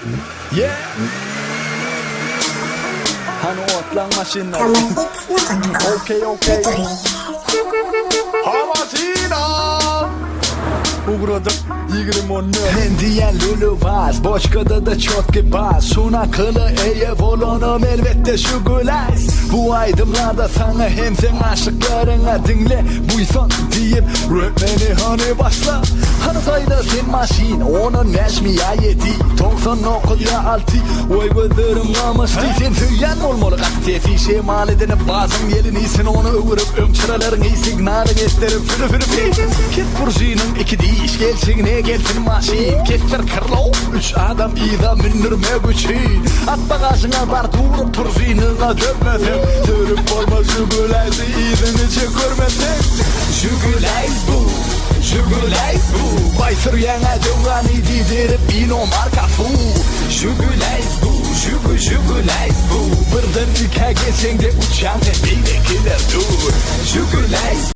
Yeah. Han otlan maskinen. Samma hit någon gång. Okej. Havasina. Uğradım yigirmi Hendiyen lülüvaz Boşkada da çotki baz Suna kılı eye volonum elbette şu gülays Bu aydımlarda sana hem sen aşıklarına dinle Buysan diyeyim rapmeni hani başla Hani sayda sen maşin onun neşmiya yedi 99'da 6 Oy gözlerim namıştı Sen tüyen olmalı gazetesi Şemal edene bazım yelin iyisin onu ıvırıp ömçıraların iyi signalin etlerim fırı Kit burjinin iki diş gelsin ne gelsin maşin Kestir kırlo 3 adam ida mindirme güçin At bagajına bar durup burjinine dönmesin Törüp olma jügülayzi izini çekörmesin Jügülayz bu Jügülayz bu Baysır yana dövgani didirip bino marka fu Jügülayz bu Jügülayz bu Birden ülke geçen de uçan tepeydekiler dur Jügülayz